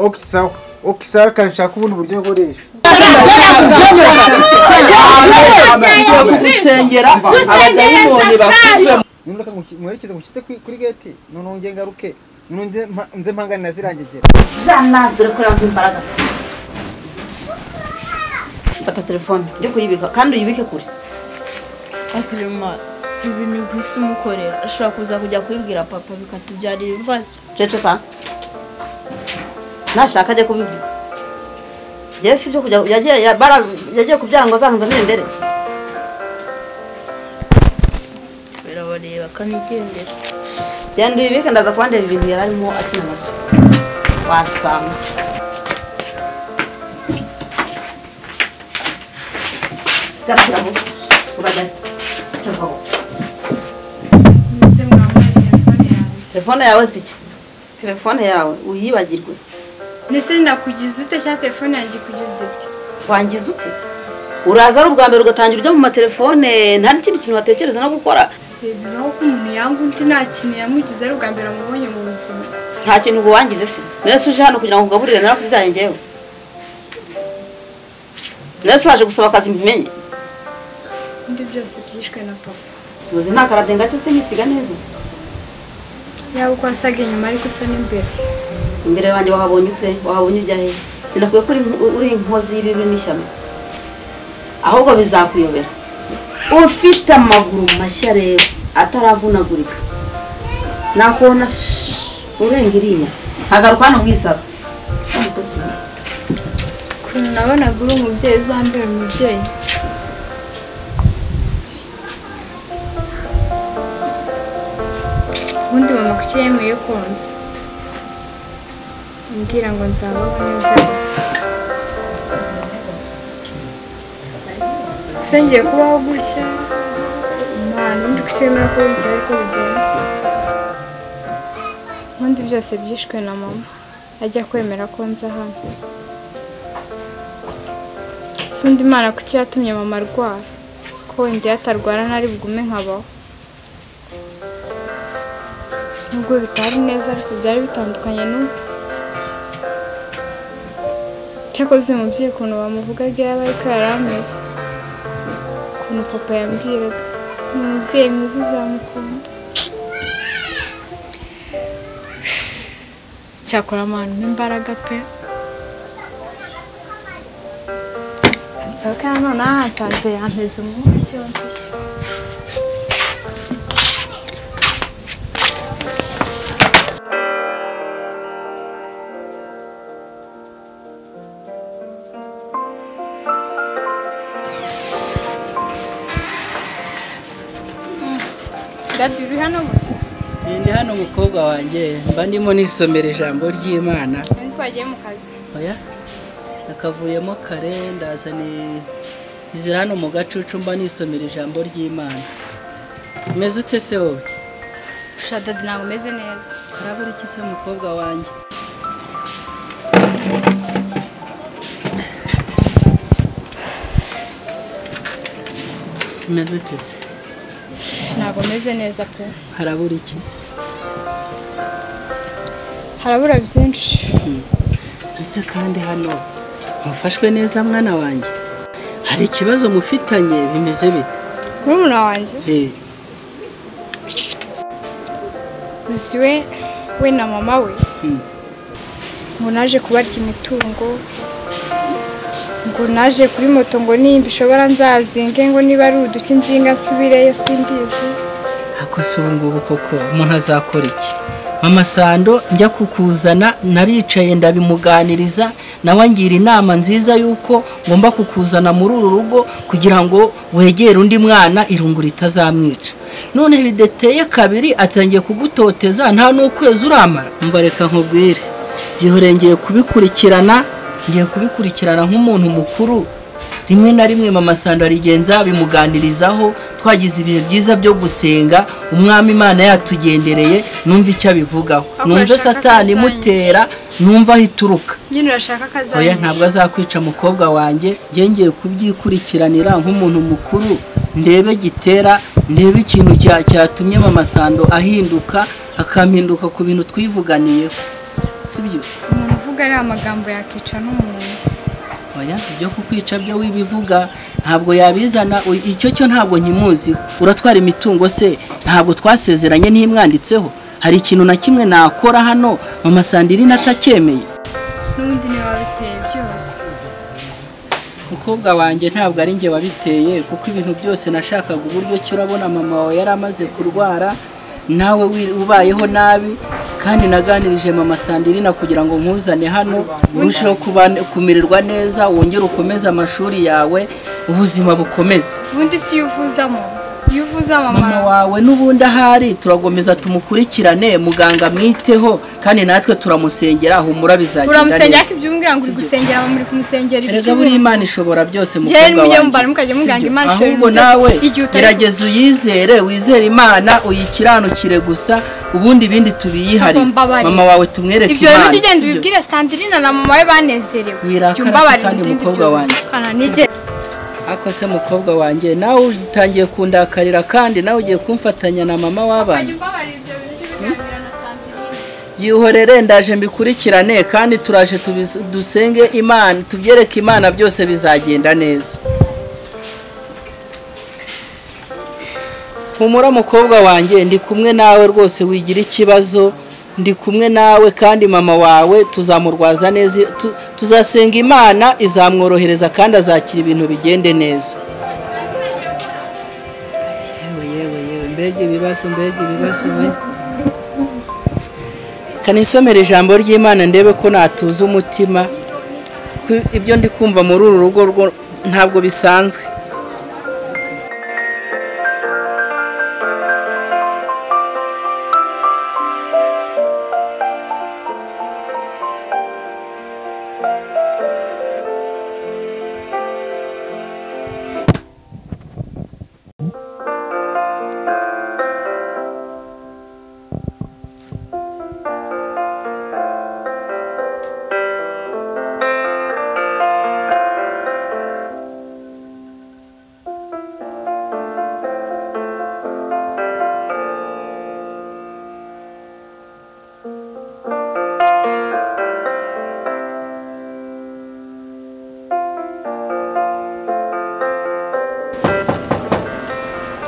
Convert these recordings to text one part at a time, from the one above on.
Okisawa. Okisawa kashaka ubundi buryo nkoresha. Gusengera abadayimoni bakuze. Nunaka mwerekeza mukize kuri gate. None nge ngaruke. Nze mpangana nazirangegera. Zana dore ko yamva imbaraga. Fata telefone ndi kuyibika kandi uyibike kure. Akirima ibintu kwisi umukorera ashobora kuza kujya kubibwira papa bikatubyarira ibibazo. Ceceka. Nashaka aje kubivuga. Jesi ibyo kujya yagiye kubyara ngo azanza nendere. Birabareba kanigendera. Genda uyibike ndaza kubandera ibintu yararimo akina nabyo. Wasanga. Garasiraho. Urajya. Cyabaho. Nise mwambaye telefone yawe. Telefone yawe siki? Telefone yawe uyibagirwe. Nise nakugize ute cya telefone yanjye kugize ute? Wangize ute? Uraza ari ubwa mbere ugatangira ujya mu matelefone nta n'ikindi kintu watekereza no gukora. Sebinaho ko umuntu yanga undi nta kintu yamugize ari ubwa mbere amubonye mu buzima. Nta kintu ngo wangize se. Nese uje hano kugira ngo ugaburire narakubyaye ngewe. Nese waje gusaba akazi mbimenye. Ndi byose byishwe na papa. Uzi nta karabye ngacyo se nkisiga neza. Yaba uko wasaga inyuma ariko usa n'imbere. Imbere wanjye wahabonye ute? Wahabonye ujya he? Sinakwiye kuri uri inkozi y'ibibi n'ishyamba. Ahubwo bizakuyobera. Ufite amaguru mashya rero ataravunagurika. Nakona urenga iriya. Hagaruka hano mwisaba. Kuntu nabonaga uri umubyeyi uzambera umubyeyi. Ubundi mama kuki yemeye konza ambwira ngo nzabaho neza gusa. Gusa ngiye kubaho gutya umwana undi kucyemera ko bigira ariko bigenda. Ubundi byose byishwe na mama ajya kwemera ko nza hano. Si undi Imana kuki yatumye mama arwara ko wenda yatarwara ntari bugume nkabaho. Nubwo bitari neza ariko byari bitandukanye n'ubu. Cyakoze umubyeyi ukuntu bamuvugaga yaba ariko yarameze. Ukuntu papa yambwiraga ni umubyeyi mwiza uzamukunda. Cyakora amahano n'imbaraga pe. Nsohoka hano nahansanze yanteze umuntu cyonse. Dadi uri hano gusa? Ndi hano umukobwa wanjye mba ndimo nisomera ijambo ry'Imana. Nzi twagiye mu kazi. Oya. Nakavuyemo kare ndazane izira hano mu gacucu mba nisomera ijambo ry'Imana. Umeze ute se wowe? Sha Dadi ntabwo umeze neza. Harabura iki se umukobwa wanjye? Umeze ute se? Ntabwo meze neza pe. Harabura iki se? Harabura byinshi. Ese kandi hano mufashwe neza mwana wanjye? Hari ikibazo mufitanye bimeze bite? Murumuna wanjye? Uzi we na mama we ngo naje kubarya imitungo, ngo naje kuri moto ngo nimba ishobora nzazinge ngo niba ari uduki nzinga nsubireyo simbizi. Ako se ubu ngubu koko umuntu azakora iki? Mama Sando njya kukuzana naricaye ndabimuganiriza nawe angira inama nziza yuko ngomba kukuzana muri uru rugo kugira ngo wegere undi mwana irungu ritazamwica. None bideteye kabiri atangiye kugutoteza nta n'ukwezi uramara. Umva reka nkubwire gihorengeye kubikurikirana, ngiye kubikurikirana nk'umuntu mukuru. Rimwe na rimwe Mama Sando arigenza bimuganirizaho, twagize ibihe byiza byo gusenga, umwami Imana yatugendereye, numva icyo abivugaho. Numva Satani mutera, numva ahituruka. Nyine urashaka kazanye. Oya ntabwo azakwica mukobwa wanjye, ngiye kubyikurikiranira nk'umuntu mukuru, ndebe gitera, ndebe ikintu cyatumye Mama Sando ahinduka, akaminduka ku bintu twivuganiyeho. Sibyo? Umuntu kuvuga ari amagambo yakica n'umuntu. oya ibyo kukwica byo wibivuga ntabwo yabizana icyo cyo ntabwo nkimuzi uratwara imitungo se ntabwo twasezeranye n'imwanditseho hari ikintu na kimwe nakora hano mama Sandirina atacyemeye N'undi ni wabiteye byose. mukobwa wanjye ntabwo ari njye wabiteye kuko ibintu byose nashakaga uburyo cyo urabona mama wawe yari amaze kurwara nawe ubayeho nabi kandi naganirije mama Sandirina kugira ngo nkuzane hano urusheho kumererwa neza wongere ukomeze amashuri yawe ubuzima bukomeze. Ubundi si yuvuzamo. Yuvuza mama wawe n'ubundi ahari turagomeza tumukurikirane muganga mwiteho kandi natwe turamusengera humura bizagenda neza. Uramusengera kibyumbwira ngo uri gusengera muri kumusengera ibyo. Erega buri Imana ishobora byose mukobwa wanjye. wanjye. Mujye mukajya muganga Imana ishobora. Ahubwo nawe gerageza uyizere wizere Imana uyikiranukire gusa ubundi bindi tubiyihari. Mama wawe tumwereke Imana. Ibyo rero ugende ubibwire Sandirina na mama we banezerewe. Byumbabarire kandi mukobwa wanjye. Ako se mukobwa wanjye nawe utangiye kundakarira kandi nawe ugiye kumfatanya na mama w'abana. Yihorere ndaje mbikurikirane kandi turaje dusenge Imana tubyereke Imana byose bizagenda neza. Humura mukobwa wanjye ndi kumwe nawe rwose wigira ikibazo ndi kumwe nawe kandi mama wawe tuzamurwaza neza tuzasenga Imana izamworohereza kandi azakira ibintu bigende neza. yewe mbega ibibazo we kanisomera ijambo ry'Imana ndebe ko natuza umutima ibyo ndi kumva muri uru rugo ntabwo bisanzwe.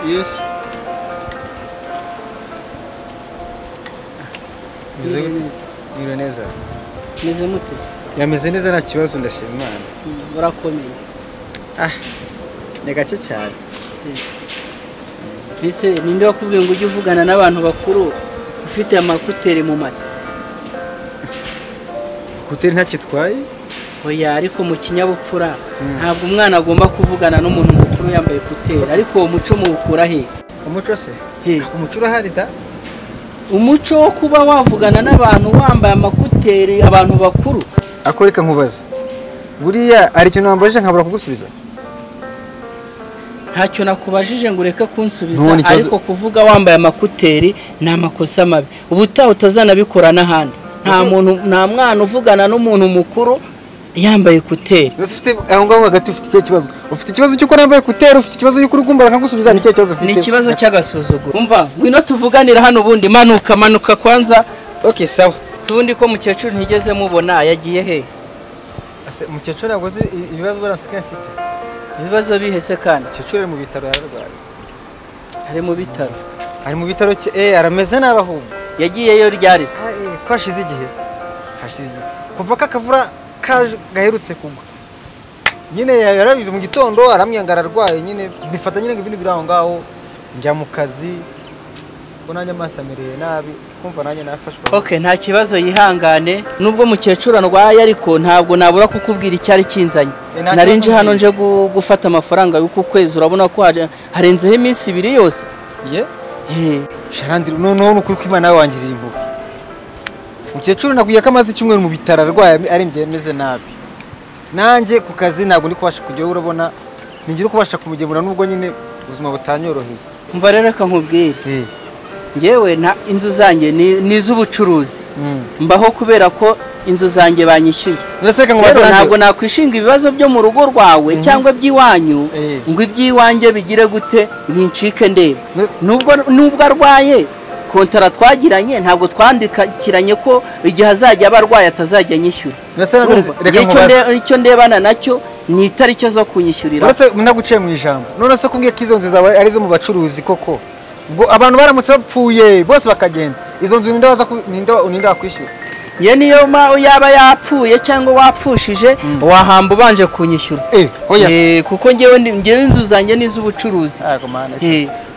Yes. Meze neza. Meze mutese. Yameze neza nta kibazo ndashima Imana. Urakomeye. Ni gake cyane. Bise ninde wakubwiye ngo ujye uvugana n'abantu bakuru ufite amakuteri mu mata? Kuteri nta kitwaye? Oya ariko mu kinyabupfura ntabwo umwana agomba kuvugana n'umuntu mukuru yambaye kuteri ariko uwo muco muwukura he? Umuco se? Umuco urahari da? Umuco wo kuba wavugana n'abantu wambaye amakuteri abantu bakuru akoreka nkubaza buriya ari cyo nambajije nkabura kugusubiza. Ntacyo nakubajije ngo ureke kunsubiza ariko kuvuga wambaye amakuteri ni amakosa mabi ubutaha utazanabikora n'ahandi nta mwana uvugana n'umuntu mukuru yambaye kuteri. Ufite aho ngaho hagati ufite ikibazo. Ufite ikibazo cy'uko nambaye kuteri, ufite ikibazo y'uko urigumbara nkagusubiza ni kibazo ufite. Ni ikibazo cy'agasuzuguro. Umva, ngwino tuvuganira hano ubundi manuka kwanza. Okay, sawa. Sundi ko mukecuru ntigeze mubona yagiye he? Ase mukecuru ntabwo azi ibibazo barasika afite. Ibibazo bihese kandi. Mukecuru ari mu bitaro yararwaye. Ari mu bitaro. Ari mu bitaro arameze n'abahungu. Yagiyeyo ryarise. Kwashize igihe. Hashize. Kuva kakavura gaherutse kugwa nyine yarabije mu gitondo aramyanga ararwaye nyine bifata nyine ibintu biraho ngaho njya mu kazi ko nanjye amasamereye nabi kumva nanjye nafashwa. Okay, nta kibazo yihangane nubwo mukecuru ndwaye ariko ntabwo nabura kukubwira icyari kinzanye. Narinje hano nje gufata amafaranga y'uko kwezi urabona ko harenzeho iminsi 2 yose. Sharandiri none ukuri ko Imana wangirira impuhwe. Mukecuru nakuye kamaze cyumwe mu bitaro arwaye arembye meze nabi. Nanjye ku kazi ntabwo ndi kubasha kujya urabona ningira kubasha kumugemura nubwo nyine ubuzima butanyoroheye. Umva rero ka nkubwire. Ngewe na inzu zanjye ni iz'ubucuruzi. Mbaho kubera ko inzu zanjye banyishyuye. Uraseka ngo bazana ntabwo nakwishinga ibibazo byo mu rugo rwawe cyangwa by'iwanyu ngo iby'iwanjye bigire gute nkincike ndeba. Nubwo arwaye kontara twagiranye ntabwo twandikiranye ko igihe azajya abarwaye atazajya anyishyura. Icyo ndebana nacyo ni itariki zo kunyishyurira. uretse naguciye mu ijambo none se kumbwiye ko izo nzu zawe ari zo mu bacuruzi koko ubwo abantu baramutse bapfuye bose bakagenda izo nzu ninde wakwishyura? ye niyo yaba yapfuye cyangwa wapfushije wahamba ubanje kunyishyura kuko ngewe inzu zanjye ni iz'ubucuruzi.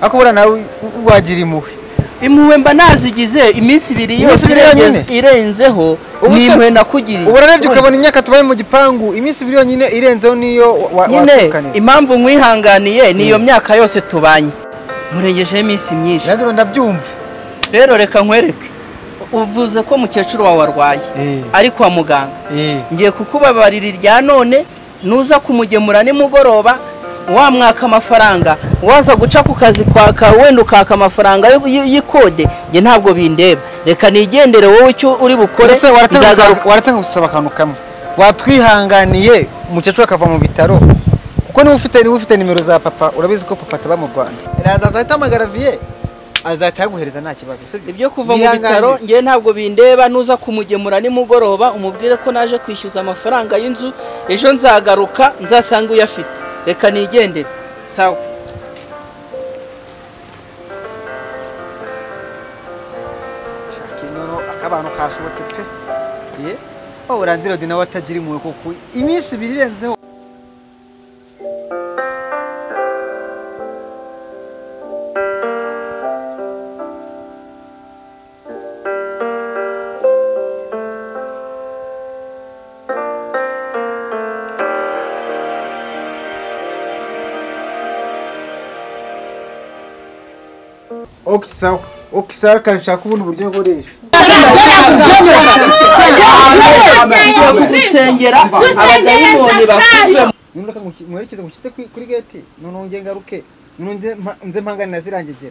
ako bura nawe wagira impuhwe mba nazigize iminsi 2 yose irenzeho nimwe nakugiriye. Urarebye ukabona imyaka tubaye mu gipangu iminsi 2 yonyine irenzeho niyo watukaniye. Impamvu nkwihanganiye niyo myaka yose tubanye murengejeho iminsi myinshi. Nandiro ndabyumva. Rero reka nkwereke uvuze ko mukecuru wawe warwaye ari kwa muganga ngiye kukubabarira irya none nuza kumugemura nimugoroba wa mwaka amafaranga waza guca ku kazi kwaka wenda ukaka amafaranga y'ikode nge ntabwo bindeba reka nigendere wowe icyo uri bukore. waratse gusaba akantu kamwe watwihanganiye umukecuru akava mu bitaro kuko niba ufite nimero za papa urabizi ko papa ataba mu Rwanda azahita amagara vie azahita yaguhereza nta kibazo. Ibyo kuva mu bitaro nge ntabwo bindeba nuza kumugemura nimugoroba umubwire ko naje kwishyuza amafaranga y'inzu ejo nzagaruka nzasanga uyafite reka nigendere. Sawa kinoro akabantu kashobotse pe urandiro dinawe atagira impuhwe kuko iminsi 2 irenzeho. Okisa kanshaka ubundi buryo nkoresha. Gusengera abadayimoni bakuve mwerekeza gushyitse kuri gate none ngaruke nze mpangane nazirangegera